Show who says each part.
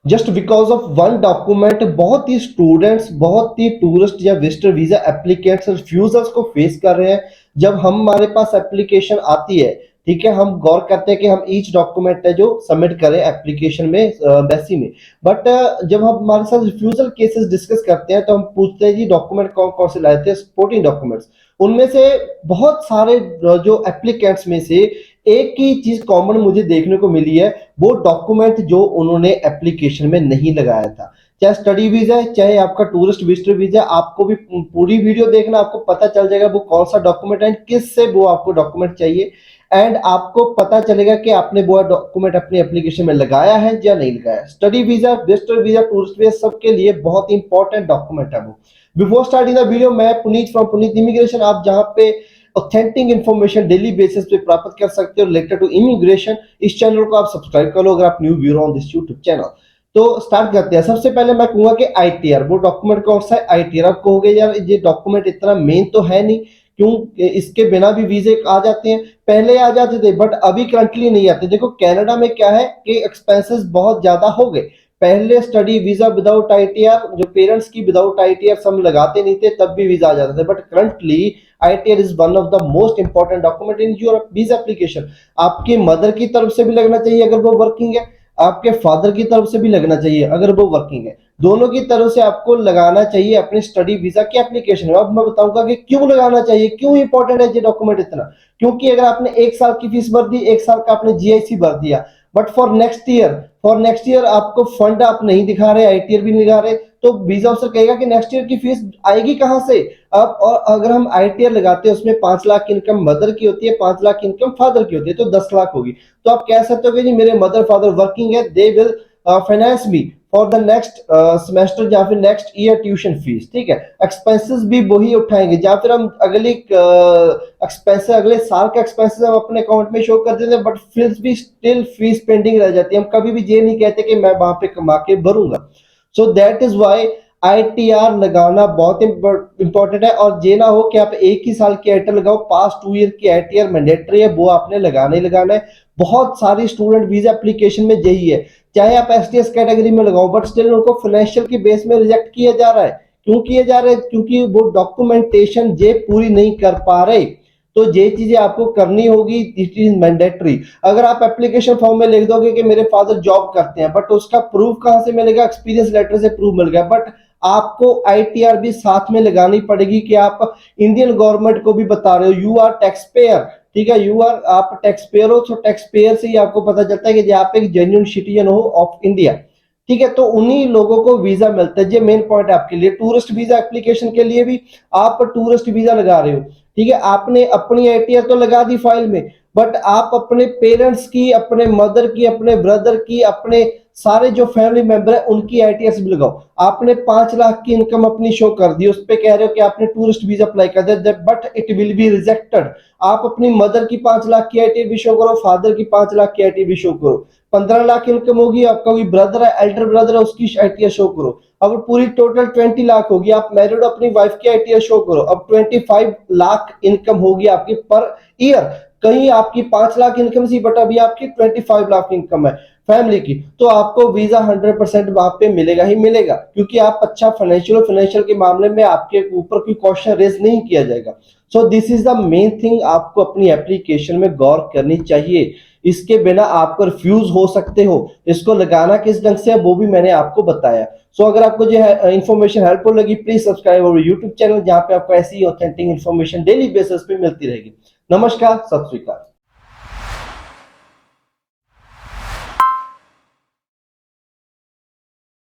Speaker 1: Just because of one document बहुत ही students, बहुत ही tourist या विजिटर वीजा एप्लीकेंट्स रिफ्यूजल्स को फेस कर रहे हैं। जब हमारे पास एप्लीकेशन आती है, ठीक है, हम गौर करते हैं कि हम ईच डॉक्यूमेंट है जो सबमिट करें एप्लीकेशन में एम्बेसी में। बट जब हम हमारे साथ रिफ्यूजल केसेस डिस्कस करते हैं तो हम पूछते हैं जी डॉक्यूमेंट कौन कौन से लाए थे, सपोर्टिंग डॉक्यूमेंट्स। उनमें से बहुत सारे जो एप्लीकेंट्स में से एक ही चीज कॉमन मुझे देखने को मिली है, वो डॉक्यूमेंट जो उन्होंने एप्लीकेशन में नहीं लगाया था। चाहे स्टडी वीजा है, चाहे आपका टूरिस्ट विजिटर वीजा, आपको भी पूरी वीडियो देखना, आपको पता चल जाएगा वो कौन सा डॉक्यूमेंट है, किस से वो आपको डॉक्यूमेंट चाहिए। एंड आपको पता चलेगा कि आपने वो डॉक्यूमेंट अपनी एप्लीकेशन में लगाया है या नहीं लगाया। Study visa, visitor visa, tourist visa सबके लिए बहुत ही इंपॉर्टेंट डॉक्यूमेंट है वो। बिफोर स्टार्टिंग द वीडियो, मैं पुनीत फ्रॉम पुनीत इमिग्रेशन, आप जहां पे ऑथेंटिक इन्फॉर्मेशन डेली बेसिस पे प्राप्त कर सकते हो रिलेटेड टू इमिग्रेशन। इस चैनल को आप सब्सक्राइब कर लो अगर आप new viewer on this YouTube channel. तो स्टार्ट करते हैं। सबसे पहले मैं कहूंगा कि आईटीआर, वो डॉक्यूमेंट कौन सा है? आईटीआर। आप कहोगे यार ये डॉक्यूमेंट इतना मेन तो है नहीं, क्यों इसके बिना भी वीजे आ जाते हैं? पहले आ जाते थे बट अभी करंटली नहीं आते। देखो कनाडा में क्या है कि एक्सपेंसेस बहुत ज्यादा हो गए। पहले स्टडी वीजा विदाउट आईटीआर, जो पेरेंट्स की विदाउट आईटीआर हम लगाते नहीं थे तब भी वीजा आ जाते थे। But currently ITR is one of the most important document in your visa application. आपकी मदर की तरफ से भी लगना चाहिए अगर वो वर्किंग है, आपके फादर की तरफ से भी लगना चाहिए अगर वो वर्किंग है। दोनों की तरफ से आपको लगाना चाहिए अपने स्टडी वीजा की एप्लीकेशन में। अब मैं बताऊंगा कि क्यों लगाना चाहिए, क्यों इंपॉर्टेंट है ये डॉक्यूमेंट इतना। क्योंकि अगर आपने एक साल की फीस भर दी, एक साल का आपने जीआईसी भर दिया, बट फॉर नेक्स्ट ईयर आपको फंड आप नहीं दिखा रहे, आईटीआर भी नहीं दिखा रहे, तो वीजा ऑफिसर कहेगा कि नेक्स्ट ईयर की फीस आएगी कहां से। अब और अगर हम आईटीआर लगाते हैं उसमें 5 लाख की इनकम मदर की होती है, 5 लाख की इनकम फादर की होती है, तो 10 लाख होगी। तो आप कह सकते हो कि जी मेरे मदर फादर वर्किंग है, they will finance me for the next semester या फिर नेक्स्ट ईयर ट्यूशन फीस। ठीक है, एक्सपेंसेस भी वही उठाएंगे, या फिर हम अगले एक्सपेंसेस, अगले साल का एक्सपेंसेस हम अपने अकाउंट में शो कर देते हैं, बट फिर भी स्टिल फीस पेंडिंग रह जाती है। हम कभी भी ये नहीं कहते कि मैं वहां पे कमा के भरूंगा। So that is why ITR लगाना बहुत इंपॉर्टेंट है। और ये ना हो कि आप एक ही साल की आईटीआर लगाओ, पास्ट 2 ईयर की आईटीआर मैंडेटरी है, वो आपने लगाना ही लगाना है। बहुत सारी स्टूडेंट वीजा एप्लीकेशन में यही है, चाहे आप एसटीएस कैटेगरी में लगाओ, बट स्टिल उनको फाइनेंशियल के बेस में रिजेक्ट किया जा रहा है। क्यों किया जा रहा है? क्योंकि वो डॉक्यूमेंटेशन ये पूरी नहीं कर पा रहे। तो ये चीजें आपको करनी होगी, इट इज मैंडेटरी। अगर आप एप्लीकेशन फॉर्म में लिख दोगे कि मेरे फादर जॉब करते हैं, बट उसका प्रूफ कहां से मिलेगा? एक्सपीरियंस लेटर से प्रूफ मिल गया, बट आपको आईटीआर भी साथ में लगानी पड़ेगी कि आप इंडियन गवर्नमेंट को भी बता रहे हो यू आर टैक्स पेयर। ठीक है, आप टैक्स पेयर हो, तो टैक्स पेयर से ही आपको पता चलता है कि आप एक जेन्युइन सिटीजन हो ऑफ इंडिया। ठीक है, तो उन्हीं लोगों को वीजा मिलता है। ये मेन पॉइंट है आपके लिए। टूरिस्ट वीजा एप्लीकेशन के लिए भी आप टूरिस्ट वीजा लगा रहे हो, ठीक है, आपने अपनी आईटीआर तो लगा दी फाइल में, बट आप अपने पेरेंट्स की, अपने मदर की, अपने ब्रदर की, अपने सारे जो फैमिली मेंबर है उनकी आईटीआर भी लगाओ। आपने 5 लाख की इनकम अपनी शो कर दी, उस पे कह रहे हो कि आपने टूरिस्ट वीजा अप्लाई कर दिया, but it will be rejected. आप अपनी मदर की 5 लाख की आईटीआर भी शो करो, फादर की 5 लाख की आईटीआर भी शो करो। 15 लाख इनकम होगी, आपका कोई ब्रदर है, एल्डर ब्रदर है, उसकी आईटीआर शो करो। अब पूरी टोटल 20 लाख होगी, आप मैरिड, अपनी वाइफ की आईटीआर शो करो। अब 25 लाख इनकम होगी आपकी पर ईयर। कहीं आपकी 5 लाख इनकम थी बट अभी आपकी 25 लाख इनकम है फैमिली की, तो आपको वीजा 100% वहां पे मिलेगा ही मिलेगा, क्योंकि आप अच्छा फाइनेंशियल के मामले में आपके ऊपर कोई क्वेश्चन रेज नहीं किया जाएगा। So this is the main thing, आपको अपनी एप्लीकेशन में गौर करनी चाहिए। इसके बिना आप कंफ्यूज हो सकते हो। इसको लगाना किस ढंग से है वो भी मैंने आपको बताया। सो अगर आपको जो है इन्फॉर्मेशन हेल्पफुल लगी, please subscribe our YouTube channel, जहां पे आपको ऐसी ऑथेंटिक इन्फॉर्मेशन डेली बेसिस पे मिलती रहेगी। नमस्कार, सत श्री अकाल।